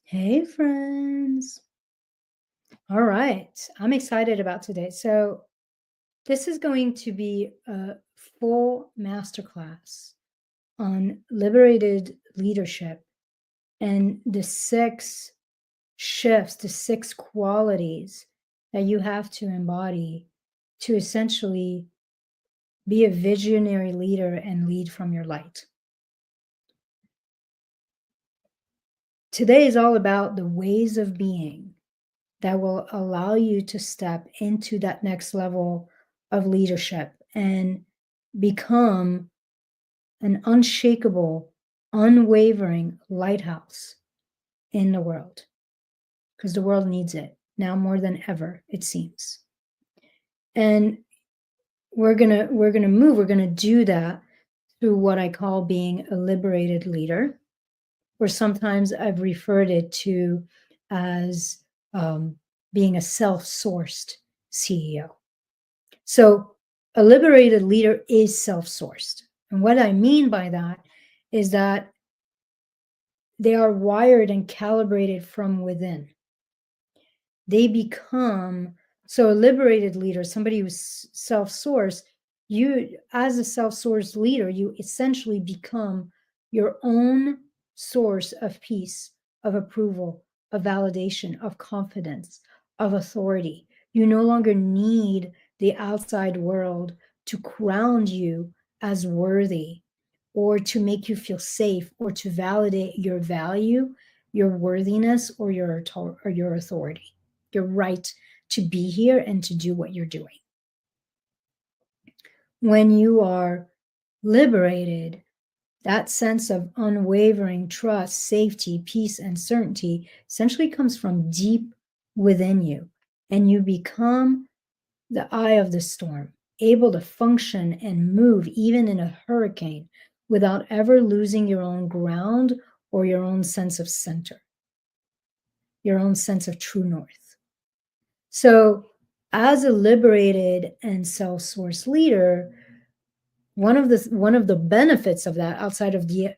Hey, friends. All right. I'm excited about today. So, this is going to be a full masterclass on liberated leadership and the six shifts, the six qualities that you have to embody to essentially be a visionary leader and lead from your light. Today is all about the ways of being that will allow you to step into that next level of leadership and become an unshakable, unwavering lighthouse in the world because the world needs it now more than ever, it seems. And we're gonna do that through what I call being a liberated leader, or sometimes I've referred it to as being a self-sourced CEO. So a liberated leader is self-sourced. And what I mean by that is that they are wired and calibrated from within. They become so a liberated leader, somebody who's self-sourced, you as a self-sourced leader, you essentially become your own source of peace, of approval, of validation, of confidence, of authority. You no longer need the outside world to ground you as worthy or to make you feel safe or to validate your value, your worthiness, or your authority, your right to be here and to do what you're doing. When you are liberated, that sense of unwavering trust, safety, peace, and certainty essentially comes from deep within you, and you become the eye of the storm, able to function and move even in a hurricane without ever losing your own ground or your own sense of center, your own sense of true north. So, as a liberated and self-sourced leader, one of the benefits of that, outside of the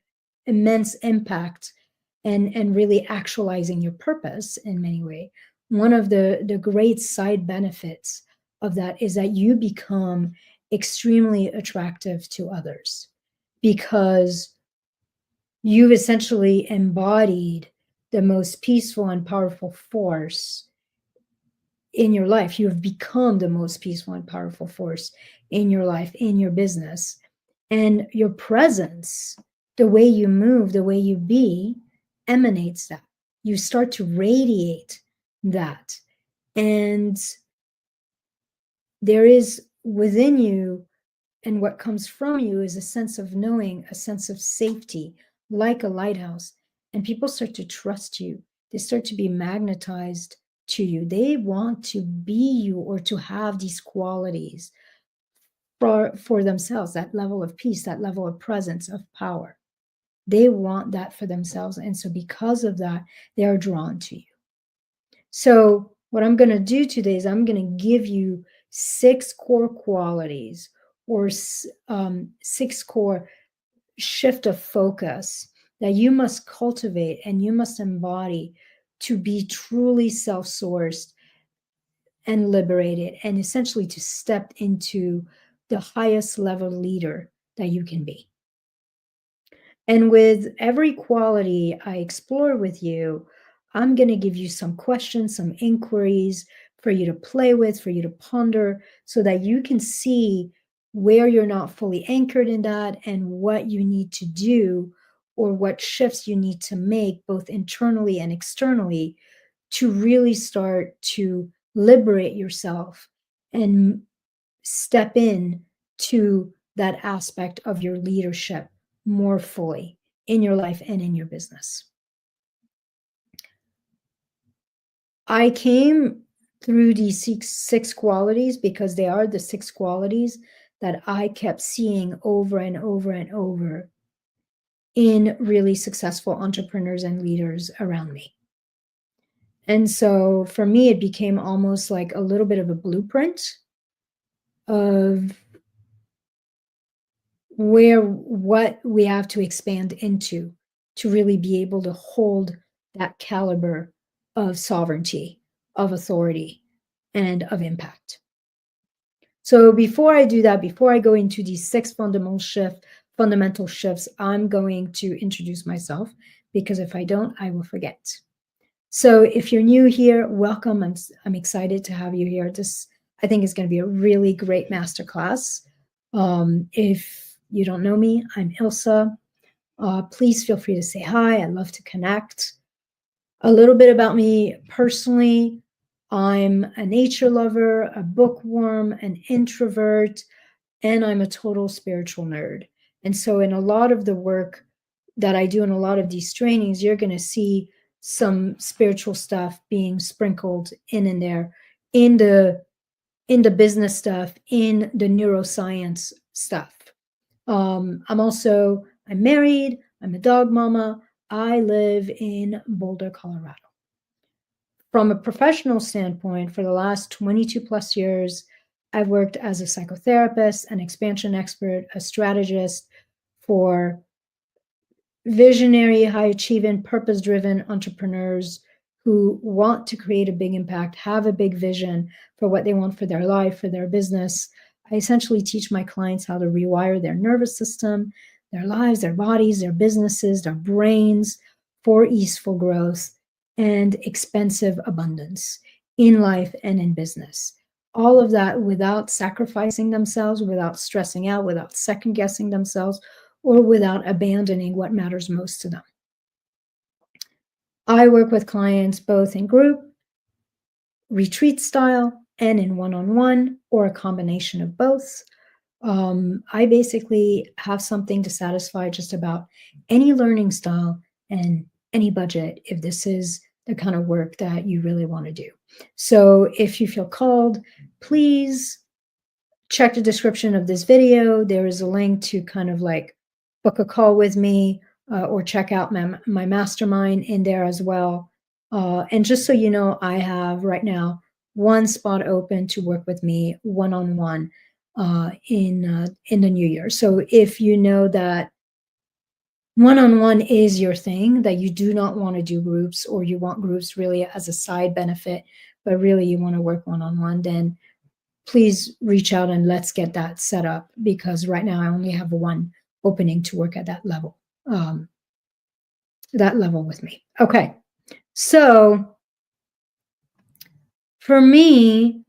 immense impact and really actualizing your purpose in many ways, one of the great side benefits of that is that you become extremely attractive to others because you've essentially embodied the most peaceful and powerful force in your life. You have become the most peaceful and powerful force in your life, in your business. And your presence, the way you move, the way you be, emanates that. You start to radiate that. And there is within you, and what comes from you is a sense of knowing, a sense of safety, like a lighthouse. And people start to trust you. They start to be magnetized to you. They want to be you or to have these qualities for themselves, that level of peace, that level of presence, of power. They want that for themselves. And so because of that, they are drawn to you. So what I'm going to do today is I'm going to give you six core qualities or six core shift of focus that you must cultivate and you must embody to be truly self-sourced and liberated, and essentially to step into the highest level leader that you can be. And with every quality I explore with you, I'm going to give you some questions, some inquiries for you to play with, for you to ponder, so that you can see where you're not fully anchored in that and what you need to do or what shifts you need to make, both internally and externally, to really start to liberate yourself and step in to that aspect of your leadership more fully in your life and in your business. I came through these six qualities because they are the six qualities that I kept seeing over and over and over in really successful entrepreneurs and leaders around me. And so for me, it became almost like a little bit of a blueprint of what we have to expand into to really be able to hold that caliber of sovereignty, of authority, and of impact. So before I do that, before I go into these 6 fundamental shifts, I'm going to introduce myself, because if I don't, I will forget. So if you're new here, welcome. I'm excited to have you here. This, I think, is going to be a really great masterclass. If you don't know me, I'm Ilse. Please feel free to say hi. I'd love to connect. A little bit about me personally. I'm a nature lover, a bookworm, an introvert, and I'm a total spiritual nerd. And so in a lot of the work that I do in a lot of these trainings, you're going to see some spiritual stuff being sprinkled in there, in the business stuff, in the neuroscience stuff. I'm married, I'm a dog mama. I live in Boulder, Colorado. From a professional standpoint, for the last 22 plus years, I've worked as a psychotherapist, an expansion expert, a strategist for visionary, high achieving, purpose driven entrepreneurs who want to create a big impact, have a big vision for what they want for their life, for their business. I essentially teach my clients how to rewire their nervous system, their lives, their bodies, their businesses, their brains for easeful growth and expensive abundance in life and in business. All of that without sacrificing themselves, without stressing out, without second guessing themselves, or without abandoning what matters most to them. I work with clients both in group, retreat style, and in one-on-one, or a combination of both. I basically have something to satisfy just about any learning style and any budget, if this is the kind of work that you really want to do. So if you feel called, please check the description of this video. There is a link to kind of like book a call with me, or check out my mastermind in there as well. And just so you know, I have right now one spot open to work with me one-on-one in the new year. So if you know that one-on-one is your thing, that you do not want to do groups, or you want groups really as a side benefit, but really you want to work one-on-one, then please reach out and let's get that set up, because right now I only have one opening to work at that level with me. Okay, so for me,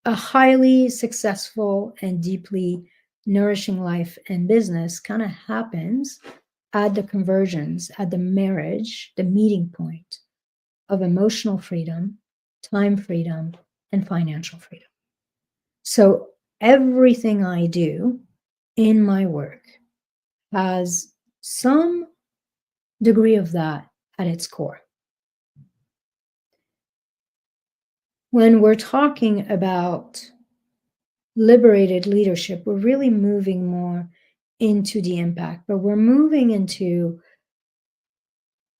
a highly successful and deeply nourishing life and business kind of happens at the conversions, at the marriage, the meeting point of emotional freedom, time freedom, and financial freedom. So everything I do in my work has some degree of that at its core. When we're talking about liberated leadership, we're really moving more into the impact, but we're moving into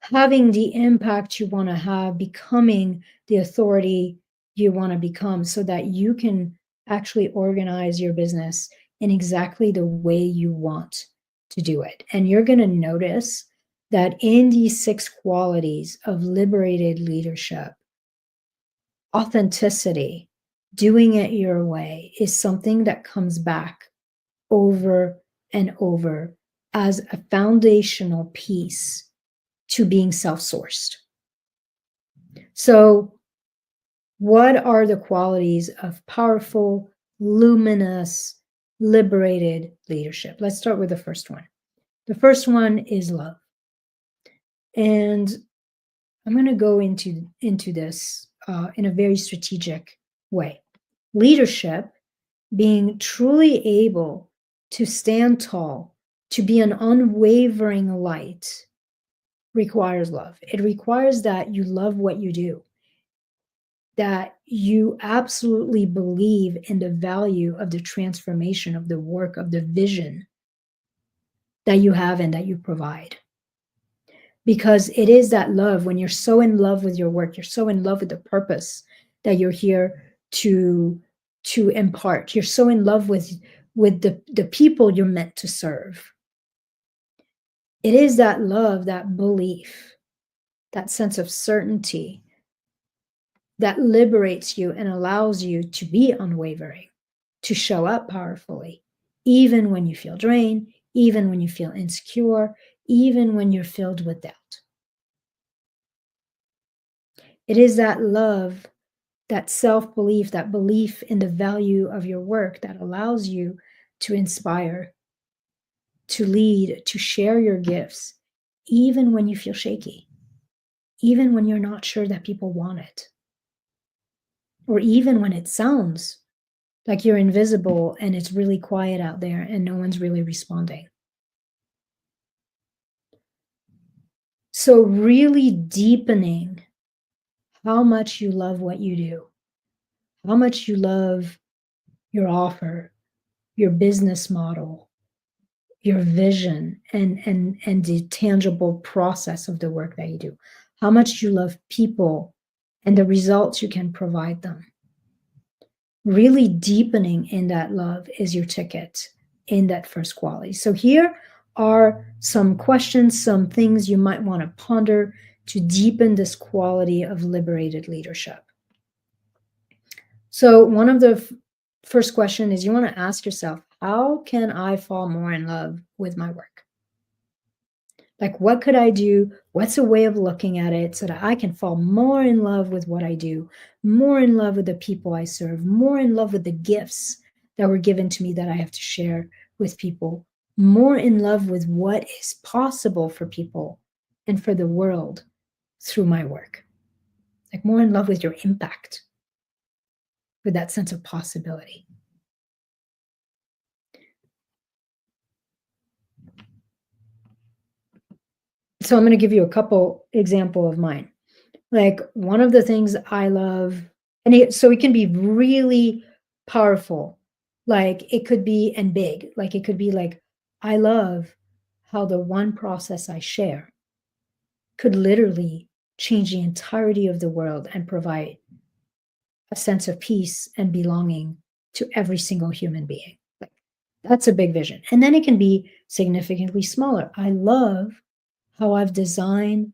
having the impact you want to have, becoming the authority you want to become, so that you can actually organize your business in exactly the way you want to do it. And you're going to notice that in these 6 qualities of liberated leadership, authenticity, doing it your way, is something that comes back over and over as a foundational piece to being self-sourced. So what are the qualities of powerful, luminous, liberated leadership? Let's start with the first one. The first one is love. And I'm going to go into this in a very strategic way. Leadership, being truly able to stand tall, to be an unwavering light, requires love. It requires that you love what you do, that you absolutely believe in the value of the transformation of the work, of the vision that you have and that you provide. Because it is that love, when you're so in love with your work, you're so in love with the purpose that you're here to impart. You're so in love with the people you're meant to serve. It is that love, that belief that sense of certainty that liberates you and allows you to be unwavering, to show up powerfully, even when you feel drained, even when you feel insecure, even when you're filled with doubt. It is that love, that self belief, that belief in the value of your work that allows you to inspire, to lead, to share your gifts, even when you feel shaky, even when you're not sure that people want it, or even when it sounds like you're invisible and it's really quiet out there and no one's really responding. So, really deepening how much you love what you do, how much you love your offer, your business model, your vision, and the tangible process of the work that you do, how much you love people and the results you can provide them. Really deepening in that love is your ticket in that first quality. So here are some questions, some things you might want to ponder to deepen this quality of liberated leadership. So one of the first question is you want to ask yourself, how can I fall more in love with my work? Like, what could I do? What's a way of looking at it so that I can fall more in love with what I do, more in love with the people I serve, more in love with the gifts that were given to me that I have to share with people, more in love with what is possible for people and for the world through my work? Like, more in love with your impact, with that sense of possibility. So I'm going to give you a couple example of mine. Like, one of the things I love, and so it can be really powerful. Like, it could be, and big, like it could be like, I love how the one process I share could literally change the entirety of the world and provide a sense of peace and belonging to every single human being. Like, that's a big vision. And then it can be significantly smaller. I love how I've designed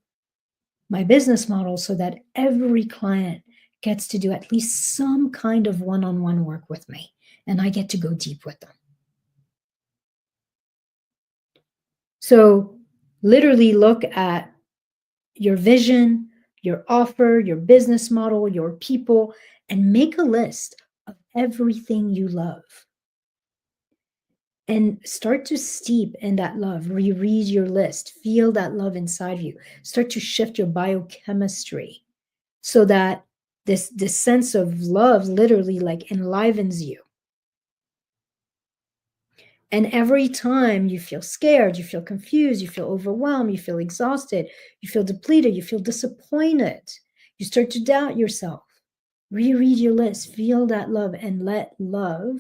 my business model so that every client gets to do at least some kind of one-on-one work with me, and I get to go deep with them. So literally look at your vision, your offer, your business model, your people, and make a list of everything you love. And start to steep in that love. Reread your list. Feel that love inside of you. Start to shift your biochemistry so that this sense of love literally like enlivens you. And every time you feel scared, you feel confused, you feel overwhelmed, you feel exhausted, you feel depleted, you feel disappointed, you start to doubt yourself, reread your list, feel that love, and let love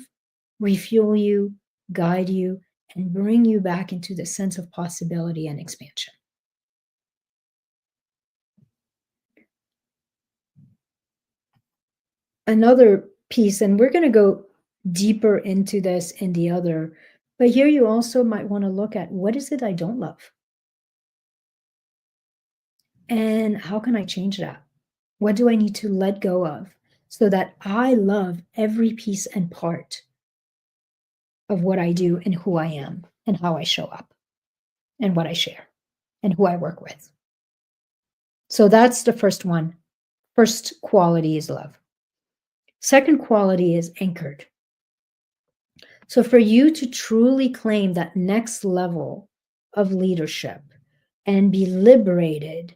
refuel you, guide you, and bring you back into the sense of possibility and expansion. Another piece, and we're going to go deeper into this in the other, but here you also might want to look at, what is it I don't love? And how can I change that? What do I need to let go of so that I love every piece and part of what I do and who I am and how I show up and what I share and who I work with? So that's the first one. First quality is love. Second quality is anchored. So for you to truly claim that next level of leadership and be liberated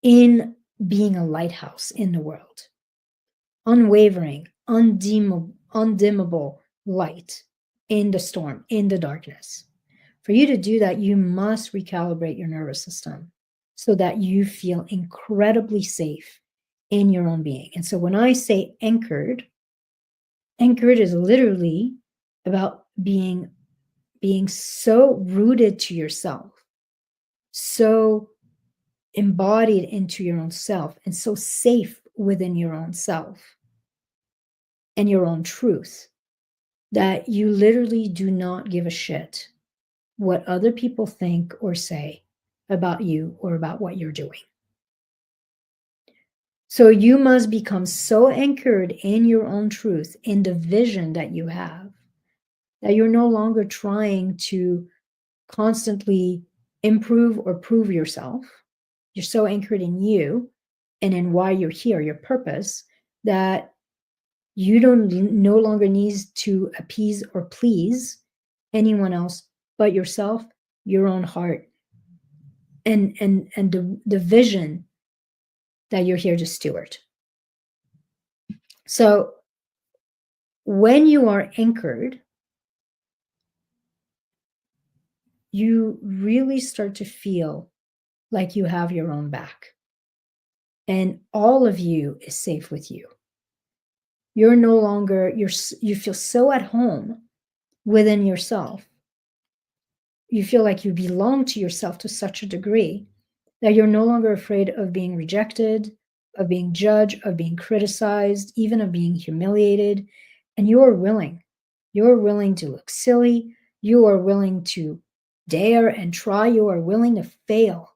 in being a lighthouse in the world, unwavering, undimmable light in the storm, in the darkness. For you to do that, you must recalibrate your nervous system so that you feel incredibly safe in your own being. And so when I say anchored, anchored is literally about being so rooted to yourself, so embodied into your own self, and so safe within your own self and your own truth that you literally do not give a shit what other people think or say, about you or about what you're doing. So you must become so anchored in your own truth, in the vision that you have, that you're no longer trying to constantly improve or prove yourself. You're so anchored in you and in why you're here, your purpose, that you don't no longer need to appease or please anyone else but yourself, your own heart, and the vision that you're here to steward. So when you are anchored, you really start to feel like you have your own back, and all of you is safe with you. You're no longer, you feel so at home within yourself. You feel like you belong to yourself to such a degree that you're no longer afraid of being rejected, of being judged, of being criticized, even of being humiliated. And you are willing. You're willing to look silly. You are willing to dare and try. You are willing to fail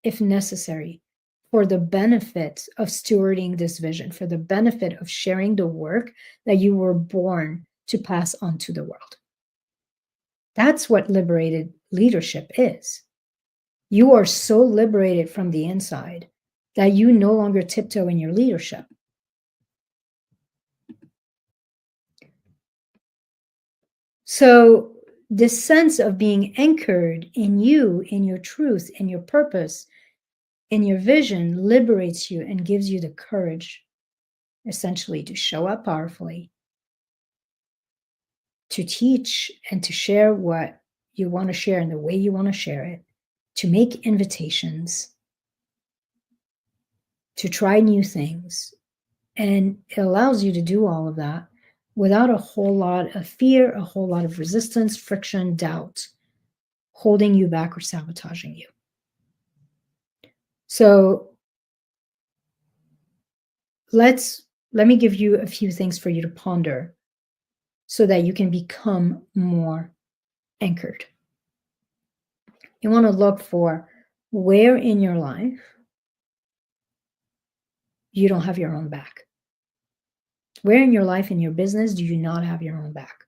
if necessary for the benefit of stewarding this vision, for the benefit of sharing the work that you were born to pass on to the world. That's what liberated leadership is. You are so liberated from the inside that you no longer tiptoe in your leadership. So, this sense of being anchored in you, in your truth, in your purpose, in your vision liberates you and gives you the courage, essentially, to show up powerfully, to teach and to share what you want to share in the way you want to share it, to make invitations, to try new things. And it allows you to do all of that without a whole lot of fear, a whole lot of resistance, friction, doubt, holding you back or sabotaging you. So let me give you a few things for you to ponder so that you can become more anchored. You want to look for where in your life you don't have your own back. Where in your life, in your business, do you not have your own back?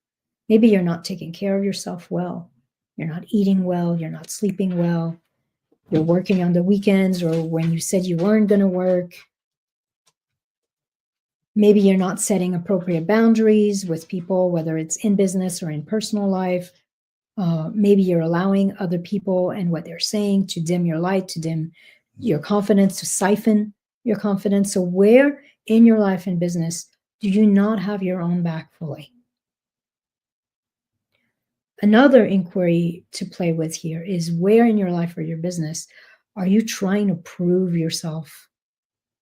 Maybe you're not taking care of yourself well. You're not eating well. You're not sleeping well. You're working on the weekends or when you said you weren't going to work. Maybe you're not setting appropriate boundaries with people, whether it's in business or in personal life. Maybe you're allowing other people and what they're saying to dim your light, to dim your confidence, to siphon your confidence. So where in your life and business do you not have your own back fully? Another inquiry to play with here is where in your life or your business are you trying to prove yourself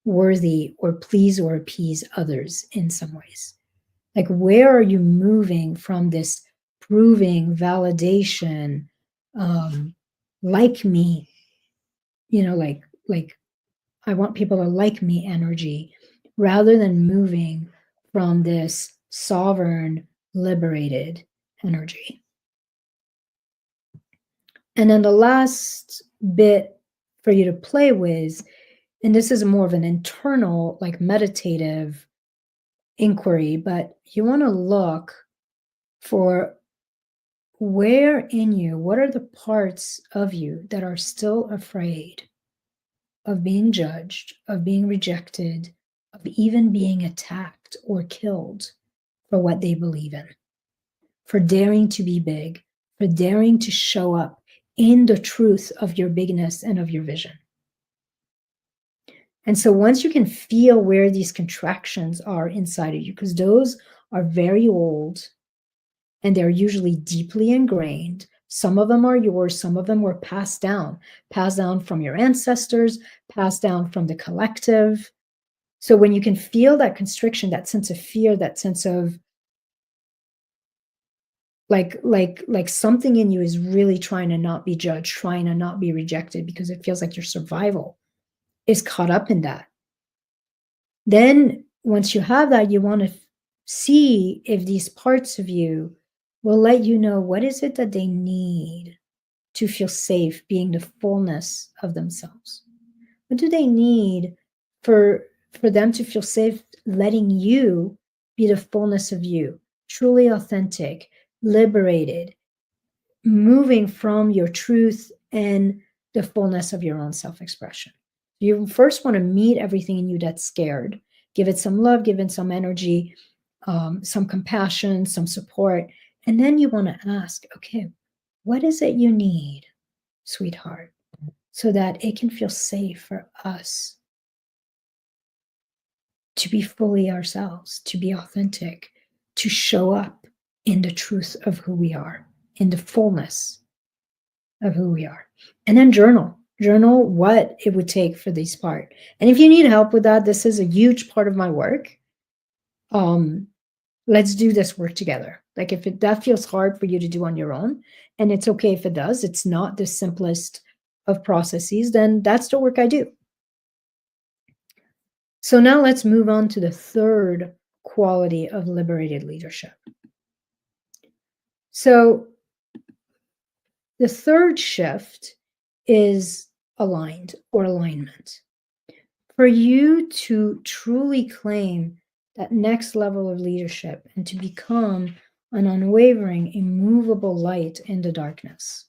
worthy or please or appease others in some ways? Like, where are you moving from this proving, validation, like me, like I want people to like me energy, rather than moving from this sovereign, liberated energy? And then the last bit for you to play with, and this is more of an internal, like meditative inquiry, but you want to look for where in you, what are the parts of you that are still afraid of being judged, of being rejected, of even being attacked or killed for what they believe in, for daring to be big, for daring to show up in the truth of your bigness and of your vision. And so once you can feel where these contractions are inside of you, because those are very old and they're usually deeply ingrained. Some of them are yours, some of them were passed down from your ancestors, passed down from the collective. So when you can feel that constriction, that sense of fear, that sense of like something in you is really trying to not be judged, trying to not be rejected because it feels like your survival is caught up in that. Then once you have that, you want to see if these parts of you will let you know what is it that they need to feel safe being the fullness of themselves? What do they need for them to feel safe letting you be the fullness of you, truly authentic, liberated, moving from your truth and the fullness of your own self-expression? You first want to meet everything in you that's scared, give it some love, give it some energy, some compassion, some support. And then you want to ask, okay, what is it you need, sweetheart, so that it can feel safe for us to be fully ourselves, to be authentic, to show up in the truth of who we are, in the fullness of who we are. And then journal what it would take for this part. And if you need help with that, this is a huge part of my work. Let's do this work together. Like if that feels hard for you to do on your own, and it's okay if it does, it's not the simplest of processes, then that's the work I do. So now let's move on to the third quality of liberated leadership. So the third shift is aligned or alignment. For you to truly claim that next level of leadership and to become an unwavering, immovable light in the darkness,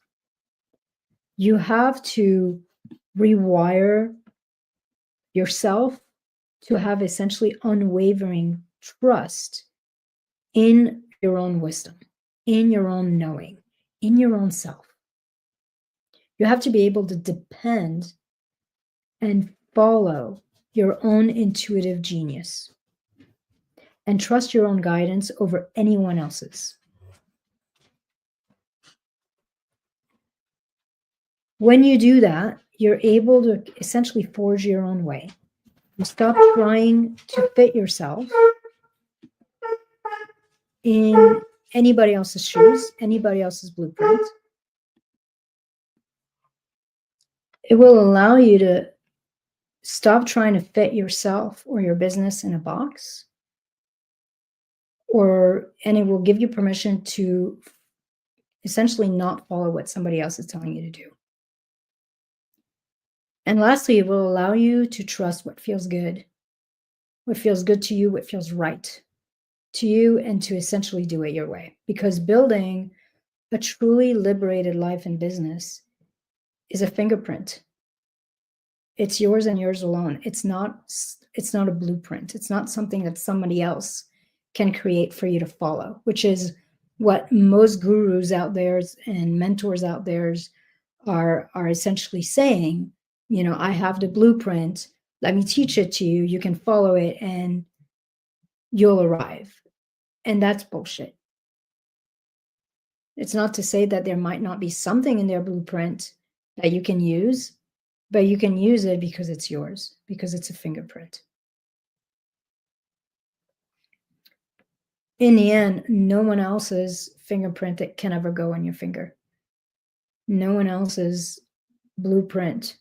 you have to rewire yourself to have essentially unwavering trust in your own wisdom, in your own knowing, in your own self. You have to be able to depend and follow your own intuitive genius and trust your own guidance over anyone else's. When you do that, you're able to essentially forge your own way. You stop trying to fit yourself in anybody else's shoes, anybody else's blueprint. It will allow you to stop trying to fit yourself or your business in a box, and it will give you permission to essentially not follow what somebody else is telling you to do. And lastly, it will allow you to trust what feels good to you, what feels right to you, and to essentially do it your way. Because building a truly liberated life and business is a fingerprint. It's yours and yours alone. It's not a blueprint. It's not something that somebody else can create for you to follow, which is what most gurus out there and mentors out there are essentially saying. You know, I have the blueprint. Let me teach it to you. You can follow it and you'll arrive. And that's bullshit. It's not to say that there might not be something in their blueprint that you can use, but you can use it because it's yours, because it's a fingerprint. In the end, no one else's fingerprint that can ever go on your finger. No one else's blueprint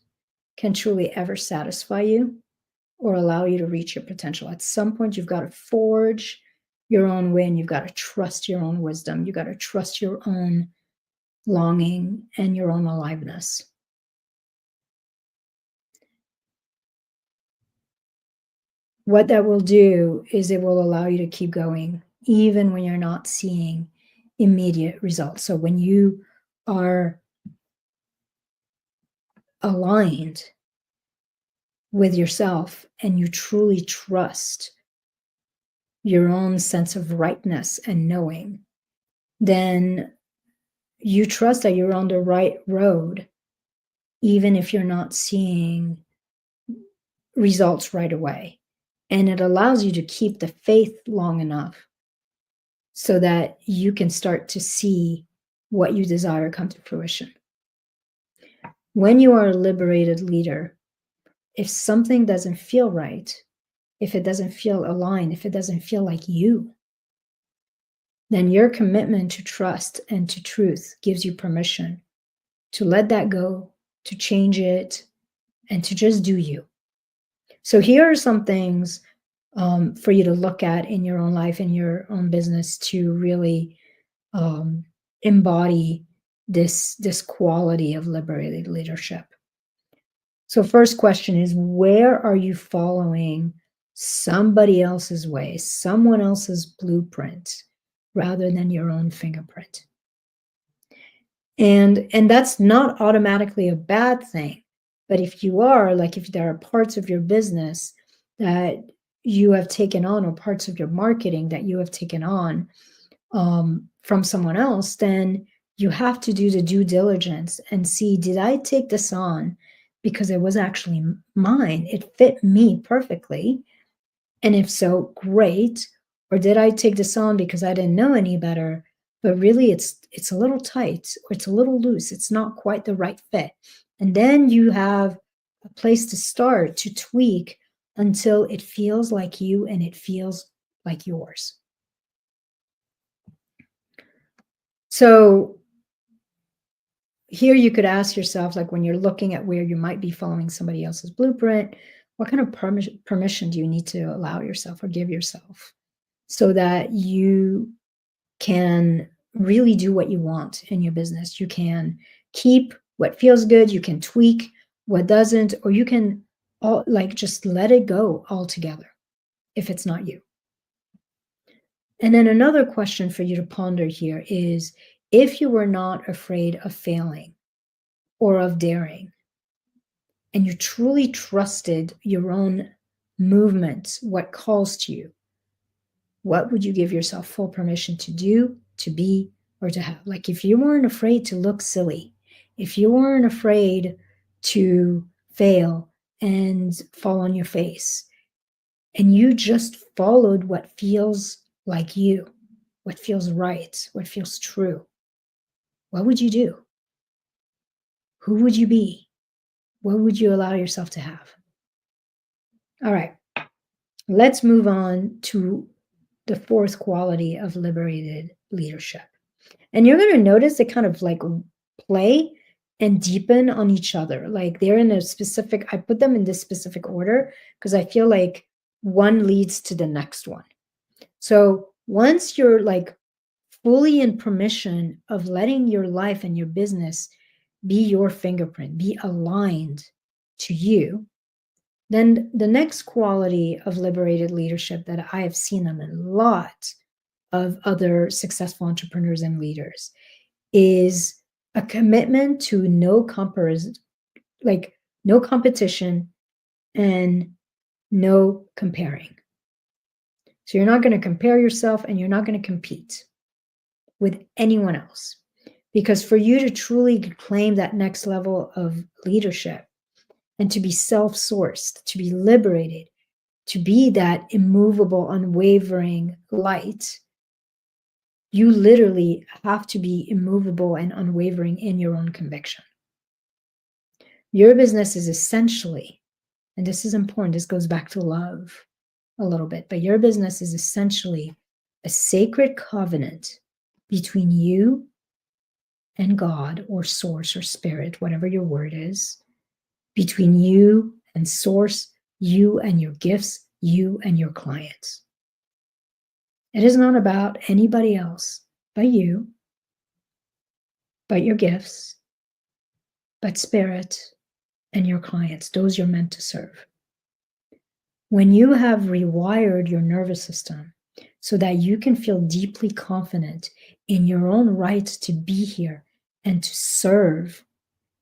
can truly ever satisfy you or allow you to reach your potential. At some point, you've got to forge your own way, and you've got to trust your own wisdom. You've got to trust your own longing and your own aliveness. What that will do is it will allow you to keep going, even when you're not seeing immediate results. So when you are aligned with yourself and you truly trust your own sense of rightness and knowing, then you trust that you're on the right road, even if you're not seeing results right away. And it allows you to keep the faith long enough so that you can start to see what you desire come to fruition. When you are a liberated leader, if something doesn't feel right, if it doesn't feel aligned, if it doesn't feel like you, then your commitment to trust and to truth gives you permission to let that go, to change it, and to just do you. So here are some things for you to look at in your own life, in your own business, to really embody this quality of liberated leadership. So first question is, where are you following somebody else's way, someone else's blueprint, rather than your own fingerprint? And that's not automatically a bad thing. But if you are, like if there are parts of your business that you have taken on, or parts of your marketing that you have taken on from someone else, then you have to do the due diligence and see, did I take this on because it was actually mine? It fit me perfectly. And if so, great. Or did I take this on because I didn't know any better, but really it's a little tight, or it's a little loose, it's not quite the right fit. And then you have a place to start to tweak until it feels like you and it feels like yours. So here you could ask yourself, like when you're looking at where you might be following somebody else's blueprint, what kind of permission do you need to allow yourself or give yourself so that you can really do what you want in your business? You can keep what feels good, you can tweak what doesn't, or you can just let it go altogether if it's not you. And then another question for you to ponder here is, if you were not afraid of failing or of daring, and you truly trusted your own movement, what calls to you, what would you give yourself full permission to do, to be, or to have? Like if you weren't afraid to look silly, if you weren't afraid to fail and fall on your face, and you just followed what feels like you, what feels right, what feels true, what would you do? Who would you be? What would you allow yourself to have? All right, let's move on to the fourth quality of liberated leadership. And you're going to notice they kind of like play and deepen on each other. Like they're in a specific, I put them in this specific order because I feel like one leads to the next one. So once you're like fully in permission of letting your life and your business be your fingerprint, be aligned to you, then the next quality of liberated leadership that I have seen on a lot of other successful entrepreneurs and leaders is a commitment to no comparison, like no competition and no comparing. So you're not going to compare yourself and you're not going to compete with anyone else. Because for you to truly claim that next level of leadership and to be self-sourced, to be liberated, to be that immovable, unwavering light, you literally have to be immovable and unwavering in your own conviction. Your business is essentially, and this is important, this goes back to love a little bit, but your business is essentially a sacred covenant between you and God or source or spirit, whatever your word is, between you and source, you and your gifts, you and your clients. It is not about anybody else but you, but your gifts, but spirit and your clients, those you're meant to serve. When you have rewired your nervous system so that you can feel deeply confident in your own right to be here and to serve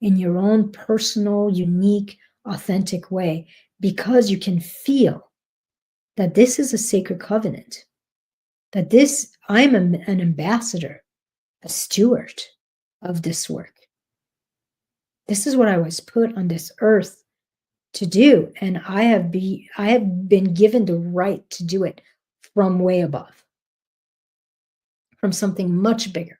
in your own personal, unique, authentic way, because you can feel that this is a sacred covenant, that this, I'm an ambassador, a steward of this work. This is what I was put on this earth to do, and I have been given the right to do it from way above, from something much bigger.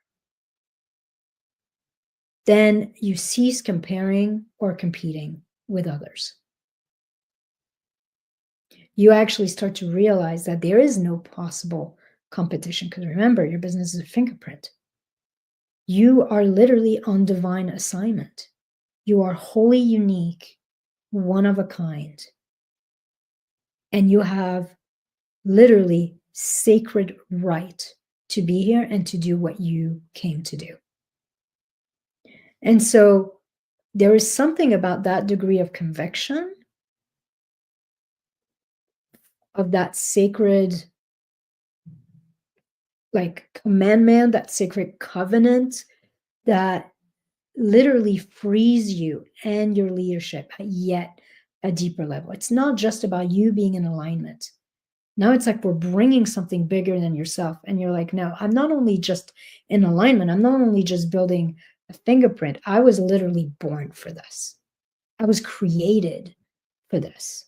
Then you cease comparing or competing with others. You actually start to realize that there is no possible competition, because remember, your business is a fingerprint. You are literally on divine assignment. You are wholly unique, one of a kind. And you have literally sacred right to be here and to do what you came to do. And so there is something about that degree of conviction, of that sacred, like, commandment, that sacred covenant that literally frees you and your leadership at yet a deeper level. It's not just about you being in alignment. Now it's like we're bringing something bigger than yourself. And you're like, no, I'm not only just in alignment, I'm not only just building a fingerprint. I was literally born for this. I was created for this.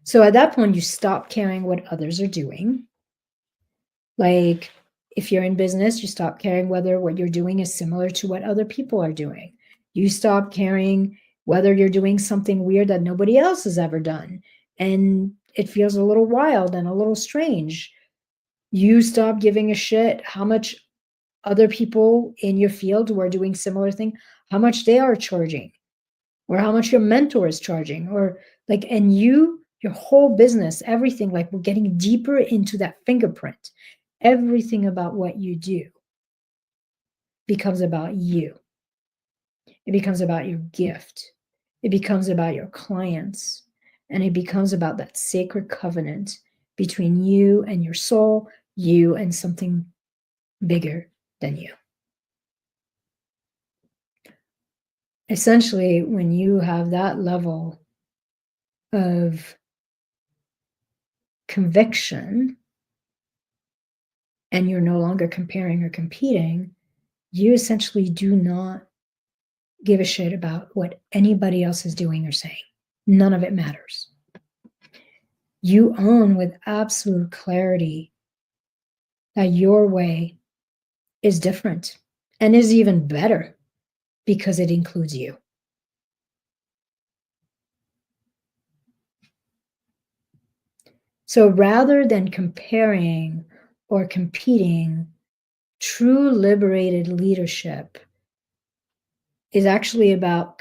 So at that point, you stop caring what others are doing. Like, if you're in business, you stop caring whether what you're doing is similar to what other people are doing. You stop caring whether you're doing something weird that nobody else has ever done, and it feels a little wild and a little strange. You stop giving a shit how much other people in your field who are doing similar thing, how much they are charging, or how much your mentor is charging, or like, and your whole business, everything, like, we're getting deeper into that fingerprint. Everything about what you do becomes about you. It becomes about your gift. It becomes about your clients. And it becomes about that sacred covenant between you and your soul, you and something bigger than you. Essentially, when you have that level of conviction and you're no longer comparing or competing, you essentially do not give a shit about what anybody else is doing or saying. None of it matters. You own with absolute clarity that your way is different and is even better because it includes you. So rather than comparing or competing, true liberated leadership is actually about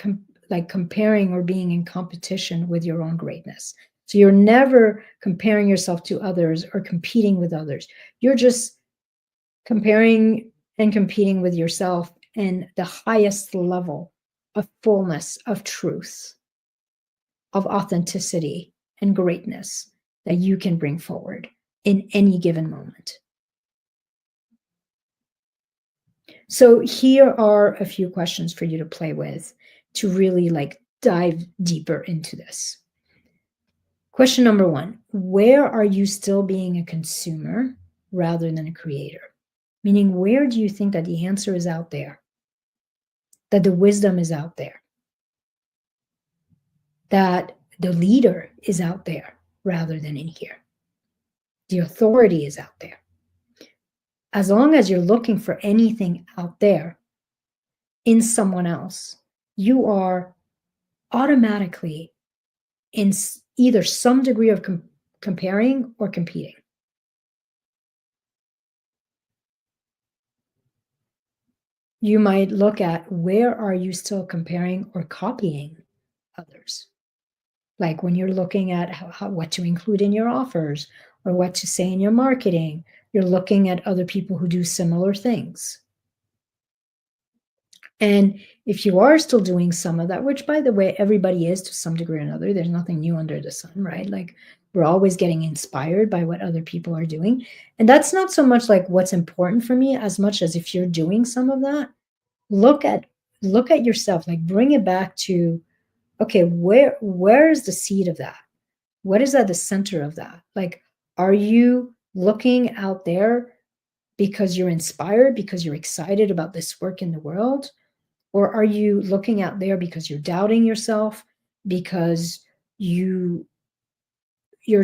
comparing or being in competition with your own greatness. So you're never comparing yourself to others or competing with others. You're just comparing and competing with yourself in the highest level of fullness, of truth, of authenticity and greatness that you can bring forward in any given moment. So here are a few questions for you to play with to really like dive deeper into this. Question number 1, where are you still being a consumer rather than a creator? Meaning, where do you think that the answer is out there? That the wisdom is out there? That the leader is out there rather than in here? The authority is out there. As long as you're looking for anything out there in someone else, you are automatically in either some degree of comparing or competing. You might look at, where are you still comparing or copying others? Like when you're looking at what to include in your offers or what to say in your marketing, you're looking at other people who do similar things. And if you are still doing some of that, which by the way, everybody is to some degree or another, there's nothing new under the sun, right? Like we're always getting inspired by what other people are doing. And that's not so much like what's important for me as much as if you're doing some of that, look at yourself, like bring it back to, okay, where is the seed of that? What is at the center of that? Like, are you looking out there because you're inspired, because you're excited about this work in the world? Or are you looking out there because you're doubting yourself, because you're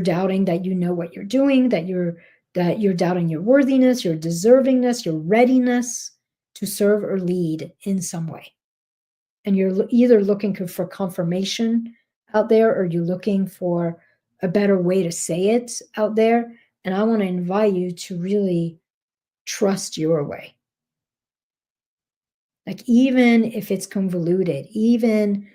doubting that you know what you're doing, that you're doubting your worthiness, your deservingness, your readiness to serve or lead in some way? And you're either looking for confirmation out there, or you're looking for a better way to say it out there. And I want to invite you to really trust your way. Like, even if it's convoluted, even,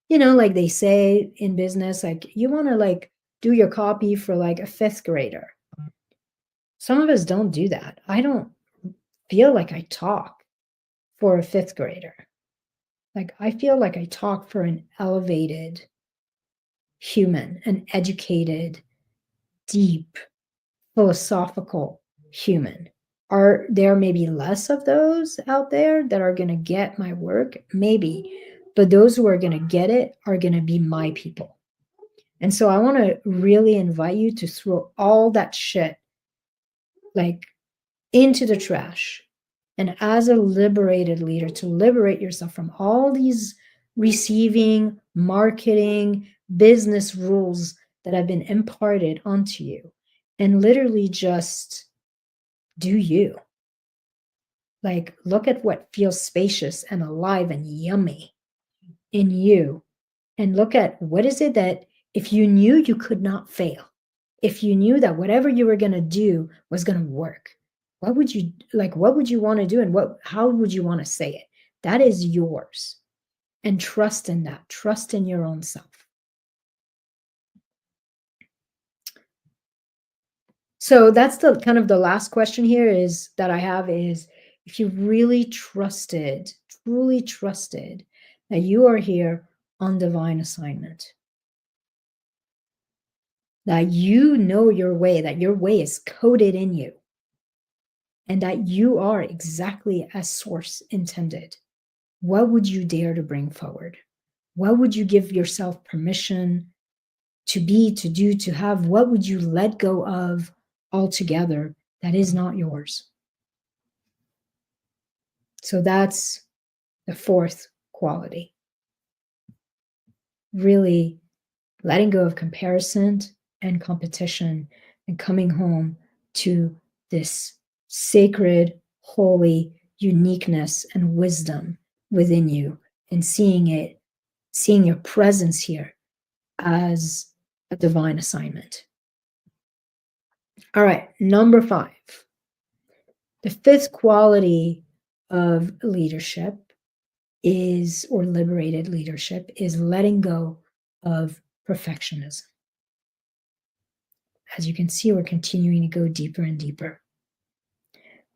like they say in business, like you want to like do your copy for like a 5th grader. Some of us don't do that. I don't feel like I talk for a fifth grader. Like, I feel like I talk for an elevated human, an educated, deep, philosophical human. Are there maybe less of those out there that are going to get my work? Maybe. But those who are going to get it are going to be my people. And so I want to really invite you to throw all that shit like into the trash. And as a liberated leader, to liberate yourself from all these receiving, marketing, business rules that have been imparted onto you, and literally just do you. Like, look at what feels spacious and alive and yummy in you, and look at what is it that if you knew you could not fail, if you knew that whatever you were going to do was going to work, what would you like? What would you want to do? And how would you want to say it? That is yours. And trust in that. Trust in your own self. So that's the kind of the last question here is that I have is, if you really trusted, truly trusted that you are here on divine assignment, that you know your way, that your way is coded in you, and that you are exactly as source intended, what would you dare to bring forward? What would you give yourself permission to be, to do, to have? What would you let go of altogether that is not yours? So that's the fourth quality. Really letting go of comparison and competition and coming home to this sacred, holy uniqueness and wisdom within you, and seeing it, seeing your presence here as a divine assignment. All right, number 5. The fifth quality of leadership is, or liberated leadership, is letting go of perfectionism. As you can see, we're continuing to go deeper and deeper.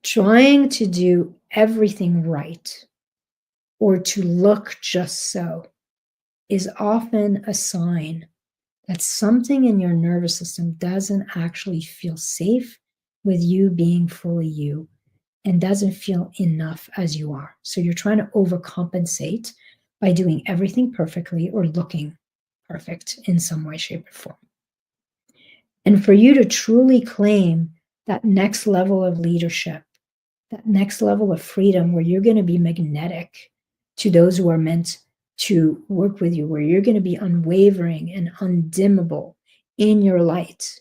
Trying to do everything right or to look just so is often a sign that something in your nervous system doesn't actually feel safe with you being fully you and doesn't feel enough as you are. So you're trying to overcompensate by doing everything perfectly or looking perfect in some way, shape, or form. And for you to truly claim that next level of leadership, that next level of freedom where you're going to be magnetic to those who are meant to work with you, where you're going to be unwavering and undimmable in your light,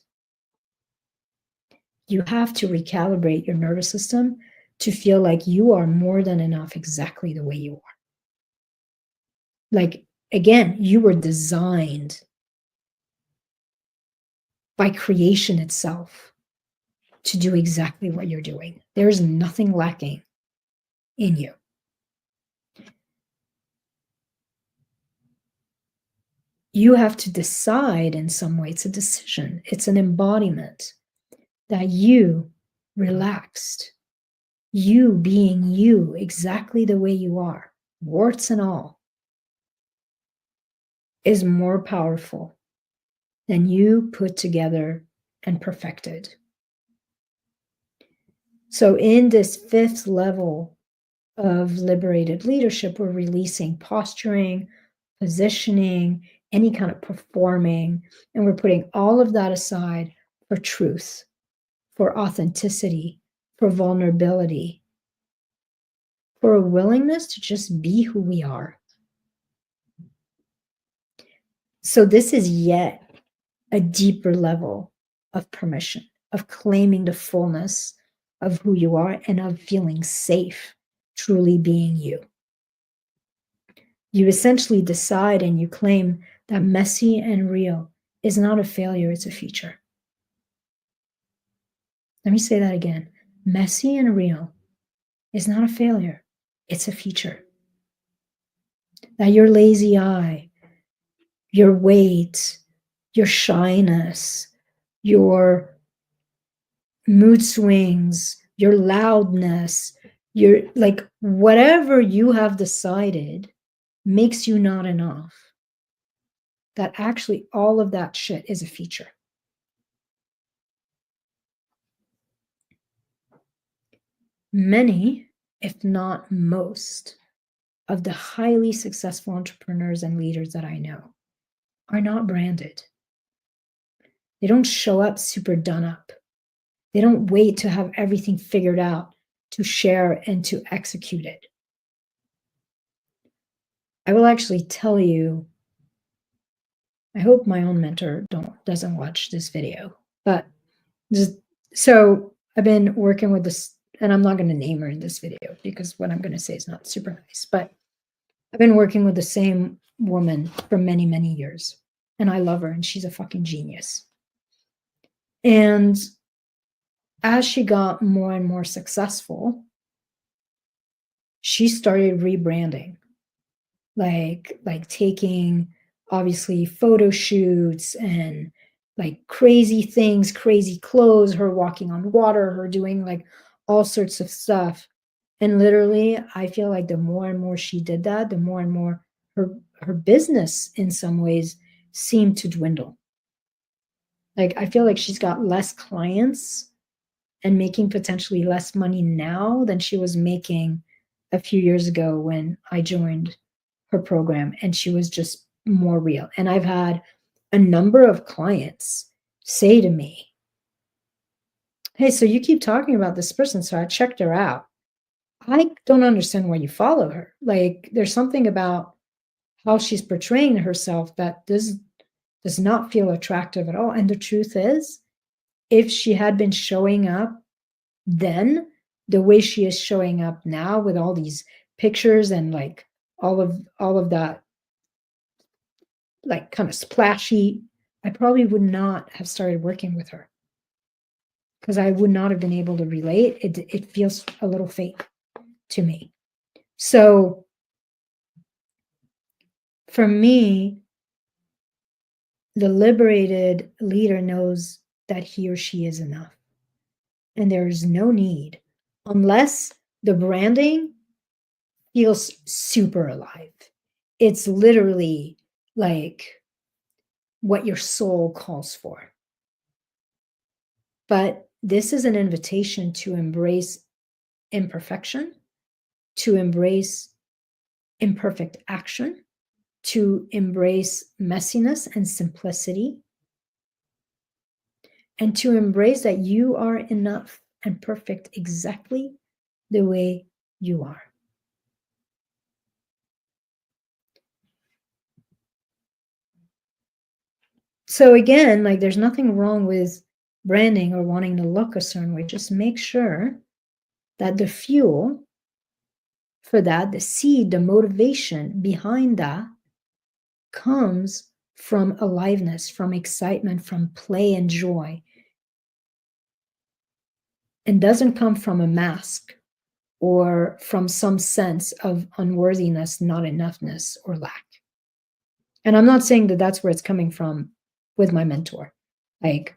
you have to recalibrate your nervous system to feel like you are more than enough exactly the way you are. Like, again, you were designed by creation itself to do exactly what you're doing. There's nothing lacking in you. You have to decide in some way. It's a decision. It's an embodiment that you relaxed, you being you exactly the way you are, warts and all, is more powerful than you put together and perfected. So in this fifth level of liberated leadership, we're releasing posturing, positioning, any kind of performing, and we're putting all of that aside for truth, for authenticity, for vulnerability, for a willingness to just be who we are. So this is yet a deeper level of permission, of claiming the fullness of who you are and of feeling safe, truly being you. You essentially decide and you claim that messy and real is not a failure, it's a feature. Let me say that again. Messy and real is not a failure, it's a feature. That your lazy eye, your weight, your shyness, your mood swings, your loudness, You're like, whatever you have decided makes you not enough, that actually all of that shit is a feature. Many, if not most, of the highly successful entrepreneurs and leaders that I know are not branded. They don't show up super done up. They don't wait to have everything figured out to share and to execute it. I will actually tell you, I hope my own mentor doesn't watch this video, but just so I've been working with this, and I'm not going to name her in this video because what I'm going to say is not super nice, but I've been working with the same woman for many, many years, and I love her, and she's a fucking genius. And as she got more and more successful, she started rebranding, like taking obviously photo shoots and like crazy things, crazy clothes, her walking on water, her doing like all sorts of stuff. And literally, I feel like the more and more she did that, the more and more her business in some ways seemed to dwindle. Like I feel like she's got less clients and making potentially less money now than she was making a few years ago when I joined her program, and she was just more real. And I've had a number of clients say to me, hey, so you keep talking about this person, so I checked her out. I don't understand why you follow her. Like there's something about how she's portraying herself that does not feel attractive at all. And the truth is, if she had been showing up then the way she is showing up now with all these pictures and like all of that like kind of splashy, I probably would not have started working with her because I would not have been able to relate. It feels a little fake to me. So for me, the liberated leader knows that he or she is enough. And there is no need, unless the branding feels super alive. It's literally like what your soul calls for. But this is an invitation to embrace imperfection, to embrace imperfect action, to embrace messiness and simplicity, and to embrace that you are enough and perfect exactly the way you are. So again, like there's nothing wrong with branding or wanting to look a certain way. Just make sure that the fuel for that, the seed, the motivation behind that comes from aliveness, from excitement, from play and joy, and doesn't come from a mask or from some sense of unworthiness, not enoughness, or lack. And I'm not saying that that's where it's coming from with my mentor. Like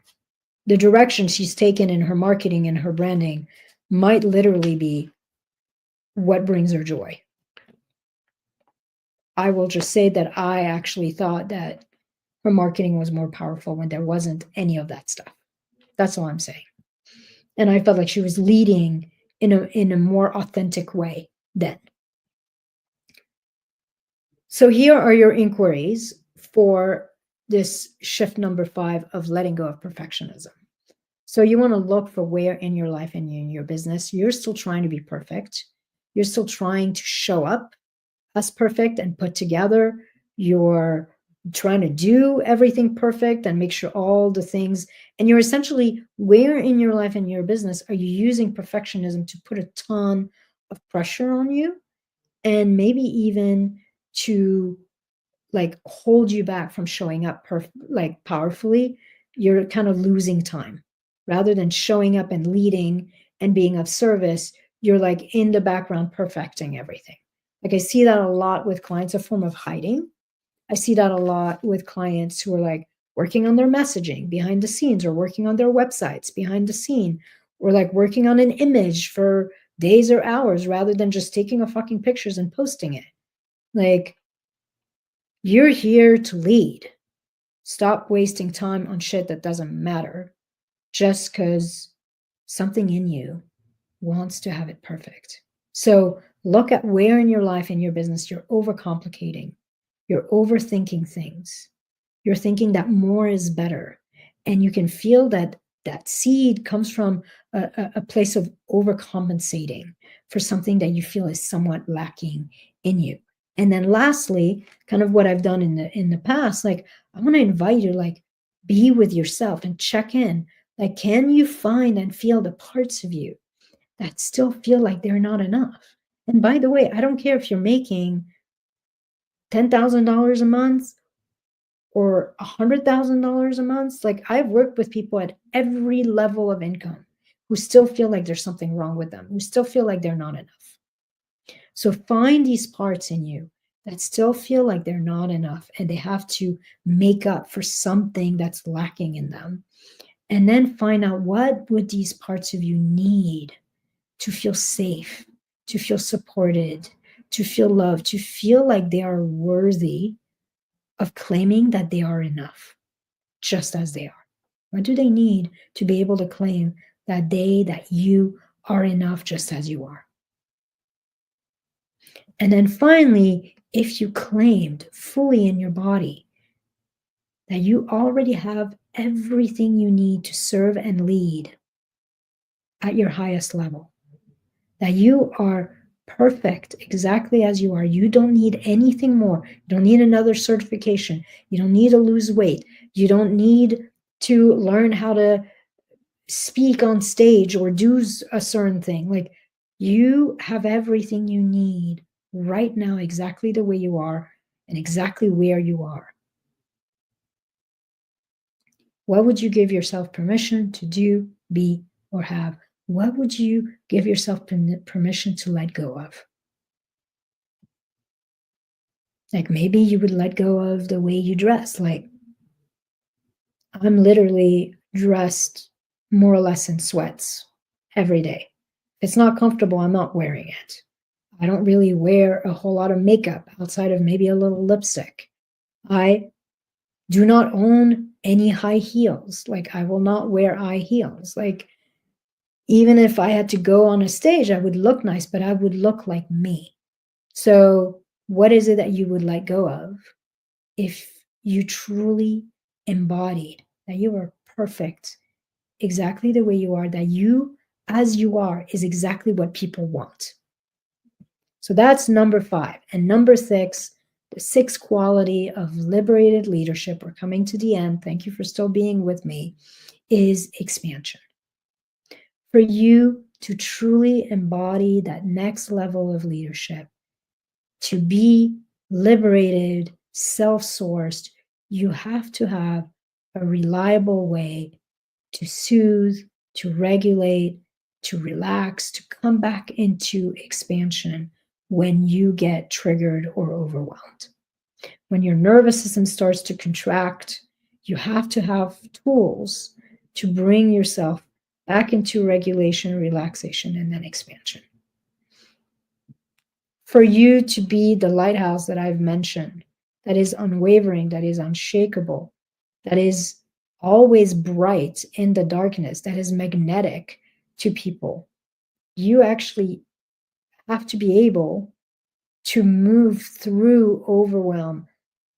the direction she's taken in her marketing and her branding might literally be what brings her joy. I will just say that I actually thought that her marketing was more powerful when there wasn't any of that stuff. That's all I'm saying. And I felt like she was leading in a more authentic way then. So here are your inquiries for this shift number 5 of letting go of perfectionism. So you want to look for where in your life and in your business you're still trying to be perfect. You're still trying to show up as perfect and put together. You're trying to do everything perfect and make sure all the things, and you're essentially, where in your life and your business are you using perfectionism to put a ton of pressure on you and maybe even to like hold you back from showing up like powerfully? You're kind of losing time rather than showing up and leading and being of service. You're like in the background perfecting everything. Like I see that a lot with clients, a form of hiding. I see that a lot with clients who are like working on their messaging behind the scenes, or working on their websites behind the scene, or like working on an image for days or hours rather than just taking a fucking pictures and posting it. Like, you're here to lead. Stop wasting time on shit that doesn't matter just because something in you wants to have it perfect. So look at where in your life, in your business, you're overcomplicating, you're overthinking things, you're thinking that more is better. And you can feel that that seed comes from a place of overcompensating for something that you feel is somewhat lacking in you. And then lastly, kind of what I've done in the past, like I want to invite you to like be with yourself and check in. Like, can you find and feel the parts of you that still feel like they're not enough? And by the way, I don't care if you're making $10,000 a month or $100,000 a month. Like, I've worked with people at every level of income who still feel like there's something wrong with them, who still feel like they're not enough. So find these parts in you that still feel like they're not enough and they have to make up for something that's lacking in them. And then find out, what would these parts of you need to feel safe, to feel supported, to feel loved, to feel like they are worthy of claiming that they are enough, just as they are. What do they need to be able to claim that you are enough just as you are? And then finally, if you claimed fully in your body that you already have everything you need to serve and lead at your highest level, that you are perfect exactly as you are. You don't need anything more. You don't need another certification. You don't need to lose weight. You don't need to learn how to speak on stage or do a certain thing. Like, you have everything you need right now, exactly the way you are and exactly where you are. What would you give yourself permission to do, be, or have? What would you give yourself permission to let go of? Like, maybe you would let go of the way you dress. Like, I'm literally dressed more or less in sweats every day. If it's not comfortable, I'm not wearing it. I don't really wear a whole lot of makeup outside of maybe a little lipstick. I do not own any high heels. Like, I will not wear high heels. Like, even if I had to go on a stage, I would look nice, but I would look like me. So, what is it that you would let go of if you truly embodied that you are perfect exactly the way you are, that you, as you are, is exactly what people want? So that's number 5. And number 6, the 6th quality of liberated leadership, we're coming to the end, thank you for still being with me, is expansion. For you to truly embody that next level of leadership, to be liberated, self-sourced, you have to have a reliable way to soothe, to regulate, to relax, to come back into expansion when you get triggered or overwhelmed. When your nervous system starts to contract, you have to have tools to bring yourself back into regulation, relaxation, and then expansion. For you to be the lighthouse that I've mentioned, that is unwavering, that is unshakable, that is always bright in the darkness, that is magnetic to people, you actually have to be able to move through overwhelm,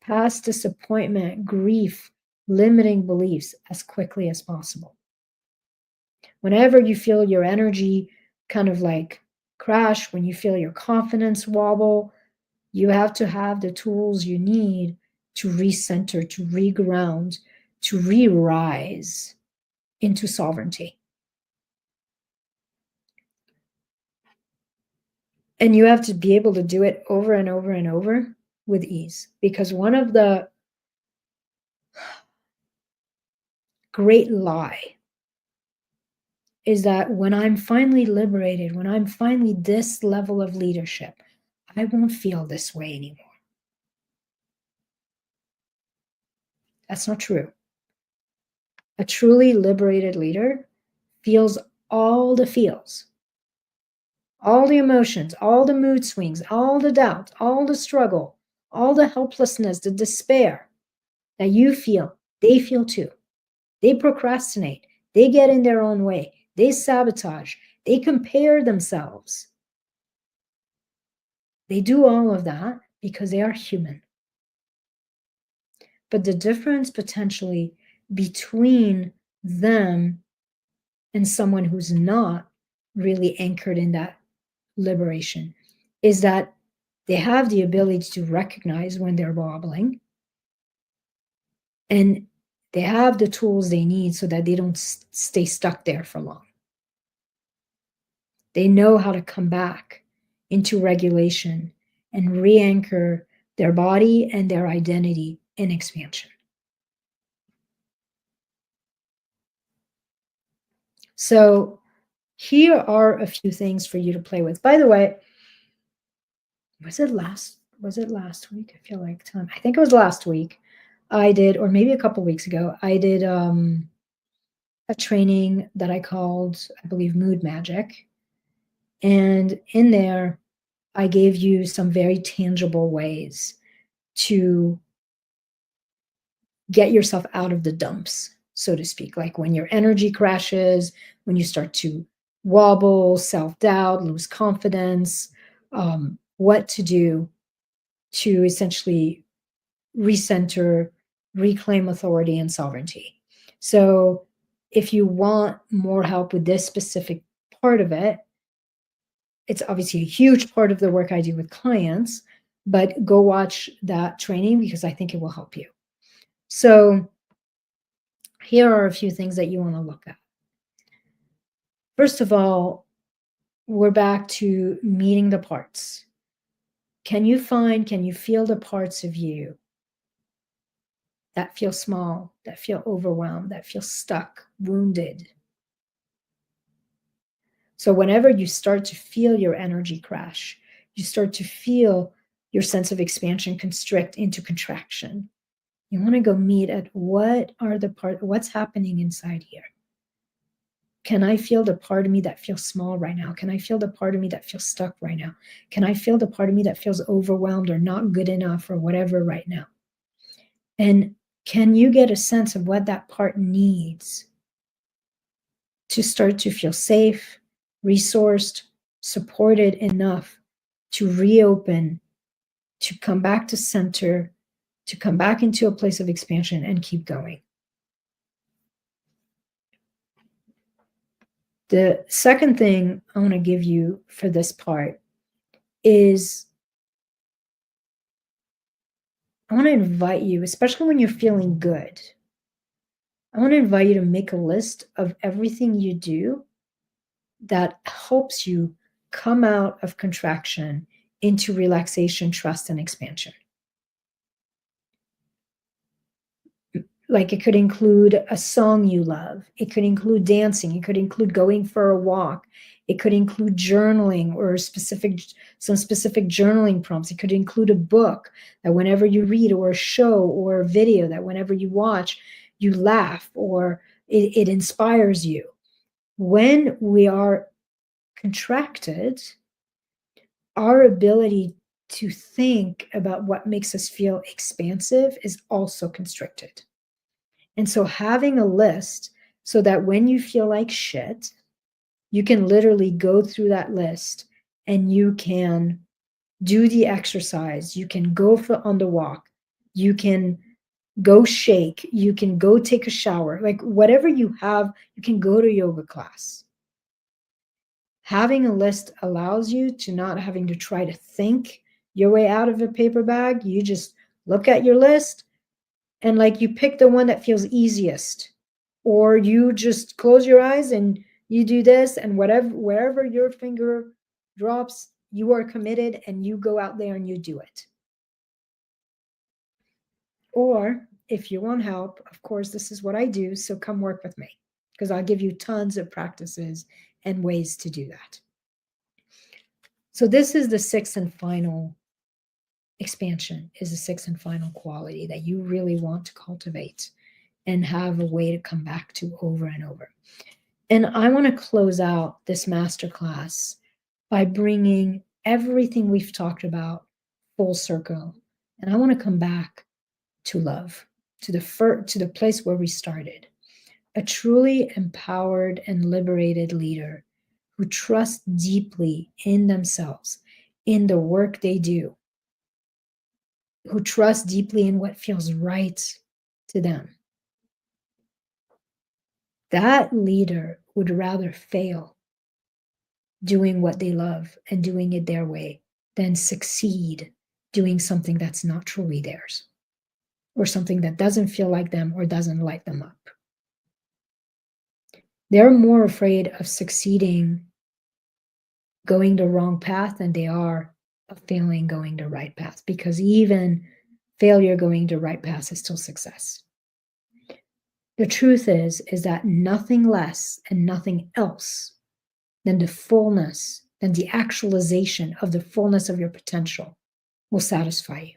past disappointment, grief, limiting beliefs as quickly as possible. Whenever you feel your energy kind of like crash, when you feel your confidence wobble, you have to have the tools you need to recenter, to reground, to re-rise into sovereignty. And you have to be able to do it over and over and over with ease. Because one of the great lie is that when I'm finally liberated, when I'm finally this level of leadership, I won't feel this way anymore. That's not true. A truly liberated leader feels all the feels. all the emotions, all the mood swings, all the doubt, all the struggle, all the helplessness, the despair that you feel, they feel too. They procrastinate, they get in their own way, they sabotage, they compare themselves. They do all of that because they are human. But the difference potentially between them and someone who's not really anchored in that liberation is that they have the ability to recognize when they're wobbling, and they have the tools they need so that they don't stay stuck there for long. They know how to come back into regulation and re-anchor their body and their identity in expansion. So here are a few things for you to play with. By the way, was it last week? I feel like time. I think it was last week. I did, or maybe a couple weeks ago, I did a training that I called, I believe, Mood Magic. And in there, I gave you some very tangible ways to get yourself out of the dumps, so to speak. Like when your energy crashes, when you start to wobble, self doubt, lose confidence, what to do to essentially recenter, reclaim authority and sovereignty. So, if you want more help with this specific part of it, it's obviously a huge part of the work I do with clients, but go watch that training because I think it will help you. So, here are a few things that you want to look at. First of all, we're back to meeting the parts. Can you feel the parts of you that feel small, that feel overwhelmed, that feel stuck, wounded? So whenever you start to feel your energy crash, you start to feel your sense of expansion constrict into contraction. You want to go meet at what's happening inside here? Can I feel the part of me that feels small right now? Can I feel the part of me that feels stuck right now? Can I feel the part of me that feels overwhelmed or not good enough or whatever right now? And can you get a sense of what that part needs to start to feel safe, resourced, supported enough to reopen, to come back to center, to come back into a place of expansion and keep going? The second thing I want to give you for this part is I want to invite you, especially when you're feeling good, I want to invite you to make a list of everything you do that helps you come out of contraction into relaxation, trust, and expansion. Like it could include a song you love. It could include dancing. It could include going for a walk. It could include journaling or some specific journaling prompts. It could include a book that whenever you read, or a show or a video that whenever you watch, you laugh or it inspires you. When we are contracted, our ability to think about what makes us feel expansive is also constricted. And so having a list so that when you feel like shit, you can literally go through that list and you can do the exercise. You can go on the walk. You can go shake. You can go take a shower. Like whatever you have, you can go to yoga class. Having a list allows you to not having to try to think your way out of a paper bag. You just look at your list and like you pick the one that feels easiest, or you just close your eyes and you do this, and wherever your finger drops, you are committed and you go out there and you do it. Or if you want help, of course, this is what I do. So come work with me because I'll give you tons of practices and ways to do that. So this is the sixth and final expansion, is the sixth and final quality that you really want to cultivate and have a way to come back to over and over. And I want to close out this masterclass by bringing everything we've talked about full circle. And I want to come back to love, to the place where we started. A truly empowered and liberated leader who trusts deeply in themselves, in the work they do, who trusts deeply in what feels right to them. That leader would rather fail doing what they love and doing it their way than succeed doing something that's not truly theirs, or something that doesn't feel like them or doesn't light them up. They're more afraid of succeeding going the wrong path than they are of failing going the right path, because even failure going the right path is still success. The truth is that nothing less and nothing else than the fullness, than the actualization of the fullness of your potential will satisfy you.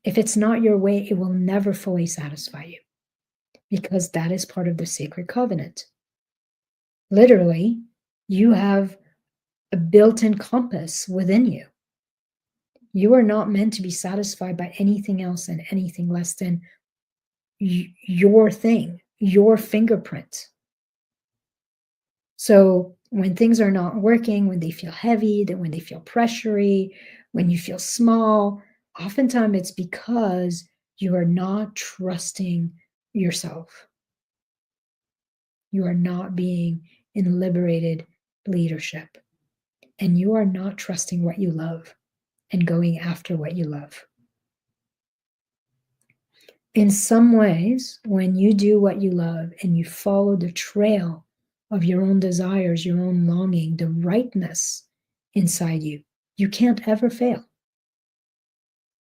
If it's not your way, it will never fully satisfy you, because that is part of the sacred covenant. Literally, you have a built-in compass within you. You are not meant to be satisfied by anything else and anything less than your thing, your fingerprint. So when things are not working, when they feel heavy, when they feel pressury, when you feel small, oftentimes it's because you are not trusting yourself. You are not being in liberated leadership, and you are not trusting what you love and going after what you love. In some ways, when you do what you love and you follow the trail of your own desires, your own longing, the rightness inside you, you can't ever fail,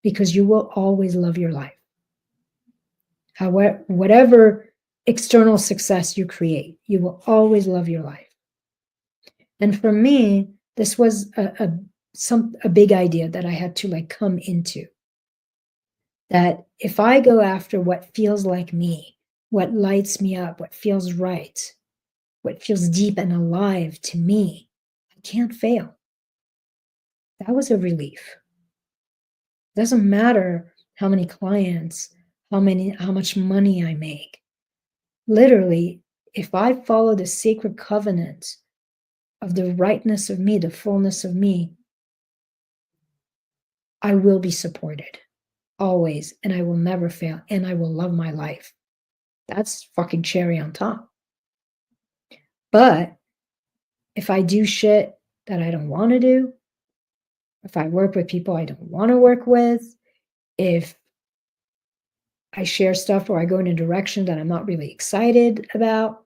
because you will always love your life. However, whatever external success you create, you will always love your life. And for me, this was a big idea that I had to come into. That if I go after what feels like me, what lights me up, what feels right, what feels deep and alive to me, I can't fail. That was a relief. It doesn't matter how many clients, how much money I make. Literally, if I follow the sacred covenant of the rightness of me, the fullness of me, I will be supported always, and I will never fail, and I will love my life. That's fucking cherry on top. But if I do shit that I don't want to do, if I work with people I don't want to work with, if I share stuff or I go in a direction that I'm not really excited about,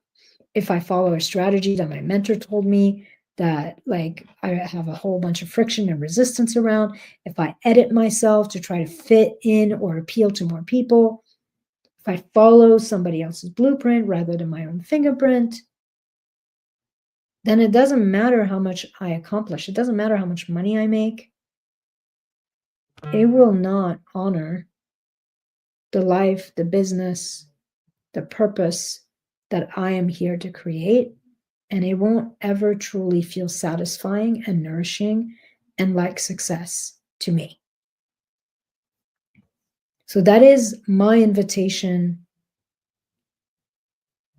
if I follow a strategy that my mentor told me that I have a whole bunch of friction and resistance around, if I edit myself to try to fit in or appeal to more people, if I follow somebody else's blueprint rather than my own fingerprint, then it doesn't matter how much I accomplish. It doesn't matter how much money I make. It will not honor the life, the business, the purpose that I am here to create. And it won't ever truly feel satisfying and nourishing and like success to me. So that is my invitation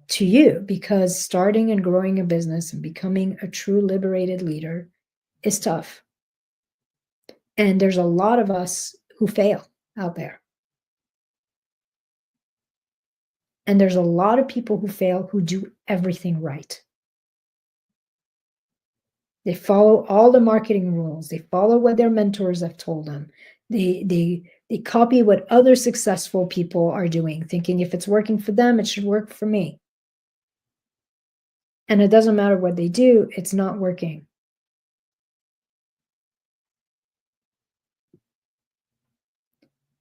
to you, because starting and growing a business and becoming a true liberated leader is tough. And there's a lot of us who fail out there. And there's a lot of people who fail who do everything right. They follow all the marketing rules. They follow what their mentors have told them. They copy what other successful people are doing, thinking if it's working for them, it should work for me. And it doesn't matter what they do, it's not working.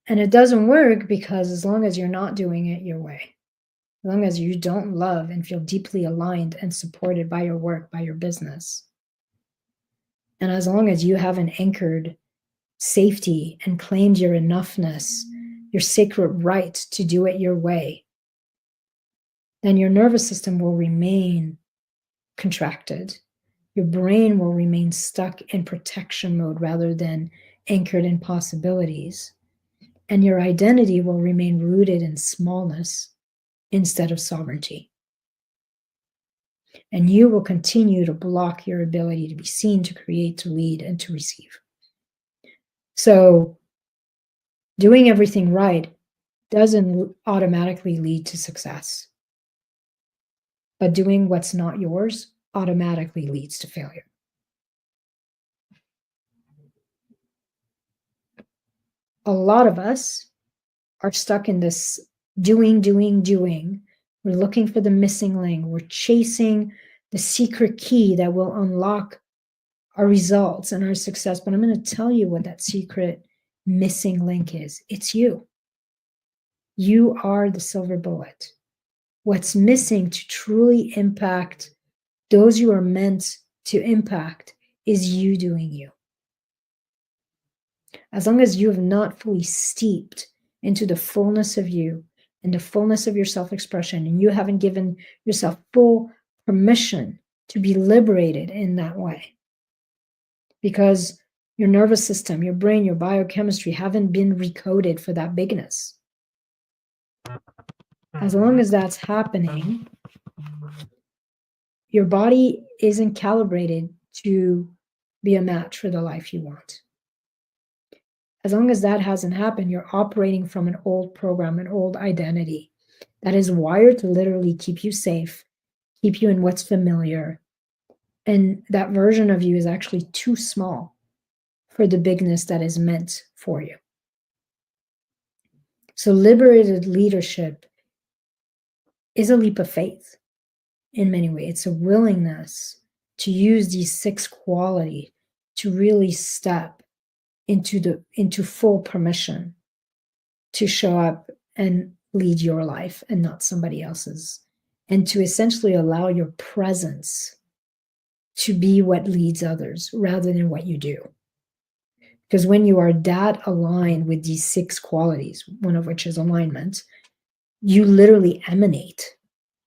And it doesn't work because as long as you're not doing it your way, as long as you don't love and feel deeply aligned and supported by your work, by your business, and as long as you haven't anchored safety and claimed your enoughness, your sacred right to do it your way, then your nervous system will remain contracted. Your brain will remain stuck in protection mode rather than anchored in possibilities. And your identity will remain rooted in smallness instead of sovereignty. And you will continue to block your ability to be seen, to create, to lead, and to receive. So doing everything right doesn't automatically lead to success. But doing what's not yours automatically leads to failure. A lot of us are stuck in this doing. We're looking for the missing link. We're chasing the secret key that will unlock our results and our success. But I'm going to tell you what that secret missing link is. It's you. You are the silver bullet. What's missing to truly impact those you are meant to impact is you doing you. As long as you have not fully steeped into the fullness of you and the fullness of your self-expression, and you haven't given yourself full permission to be liberated in that way, because your nervous system, your brain, your biochemistry haven't been recoded for that bigness. As long as that's happening, your body isn't calibrated to be a match for the life you want. As long as that hasn't happened, you're operating from an old program, an old identity that is wired to literally keep you safe, keep you in what's familiar. And that version of you is actually too small for the bigness that is meant for you. So liberated leadership is a leap of faith in many ways. It's a willingness to use these 6 qualities to really step into full permission to show up and lead your life and not somebody else's, and to essentially allow your presence to be what leads others rather than what you do. Because when you are that aligned with these 6 qualities, one of which is alignment, you literally emanate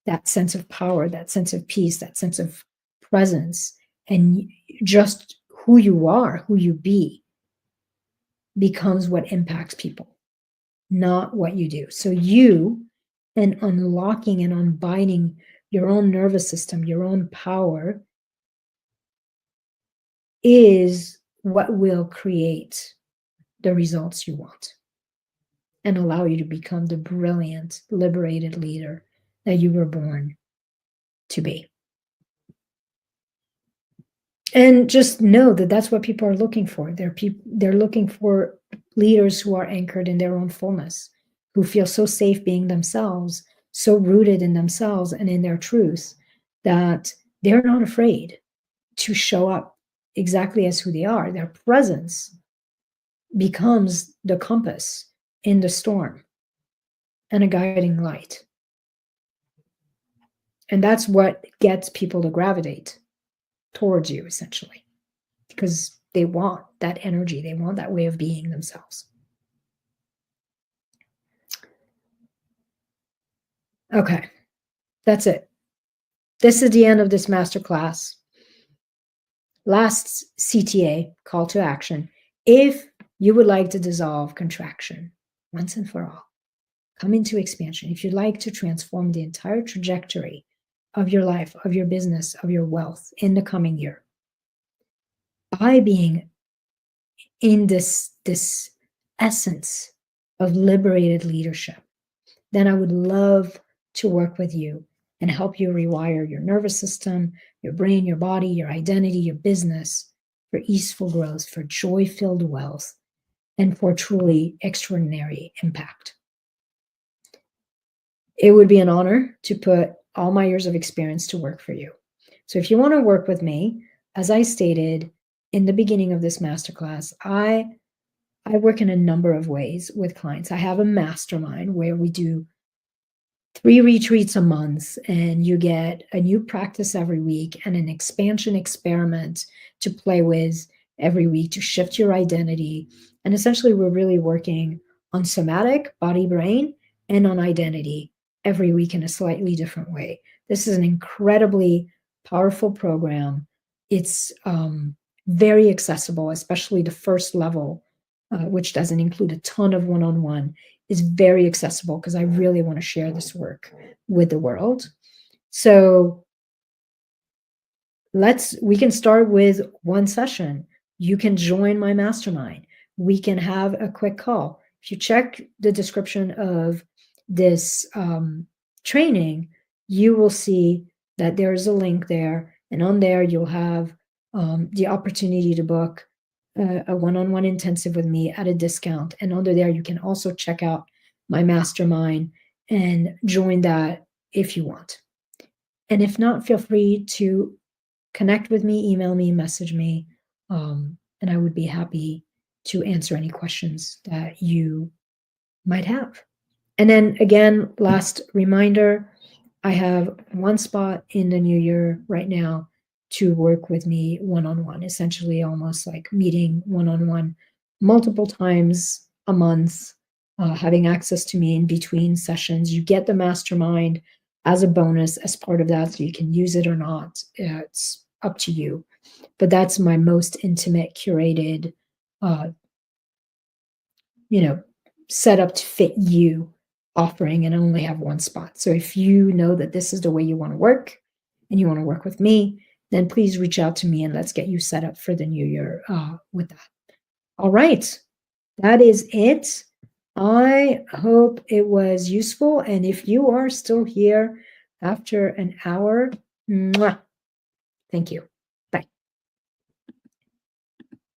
that sense of power, that sense of peace, that sense of presence, and just who you are, who you be, becomes what impacts people, not what you do. So you, and unlocking and unbinding your own nervous system, your own power, is what will create the results you want and allow you to become the brilliant, liberated leader that you were born to be. And just know that that's what people are looking for. They're looking for leaders who are anchored in their own fullness, who feel so safe being themselves, so rooted in themselves and in their truth that they're not afraid to show up exactly as who they are. Their presence becomes the compass in the storm and a guiding light. And that's what gets people to gravitate towards you, essentially, because they want that energy. They want that way of being themselves. Okay, that's it. This is the end of this masterclass. Last CTA, call to action. If you would like to dissolve contraction once and for all, come into expansion. If you'd like to transform the entire trajectory of your life, of your business, of your wealth in the coming year, by being in this essence of liberated leadership, then I would love to work with you and help you rewire your nervous system, your brain, your body, your identity, your business for easeful growth, for joy-filled wealth, and for truly extraordinary impact. It would be an honor to put all my years of experience to work for you. So if you want to work with me, as I stated in the beginning of this masterclass, I work in a number of ways with clients. I have a mastermind where we do 3 retreats a month, and you get a new practice every week and an expansion experiment to play with every week to shift your identity. And essentially, we're really working on somatic, body, brain, and on identity every week in a slightly different way. This is an incredibly powerful program It's very accessible, especially the first level, which doesn't include a ton of one-on-one, is very accessible because I really want to share this work with the world. So we can start with one session. You can join my mastermind. We can have a quick call. If you check the description of this training, you will see that there's a link there, and on there you'll have the opportunity to book a one-on-one intensive with me at a discount. And under there, you can also check out my mastermind and join that if you want. And if not, feel free to connect with me, email me, message me, and I would be happy to answer any questions that you might have. And then again, last reminder, I have one spot in the new year right now to work with me one-on-one, essentially almost like meeting one-on-one multiple times a month, having access to me in between sessions. You get the mastermind as a bonus as part of that, so you can use it or not. It's up to you. But that's my most intimate, curated, uh, set up to fit you offering, and I only have one spot. So if you know that this is the way you want to work and you want to work with me, then please reach out to me and let's get you set up for the new year with that. All right, that is it. I hope it was useful. And if you are still here after an hour, mwah, thank you.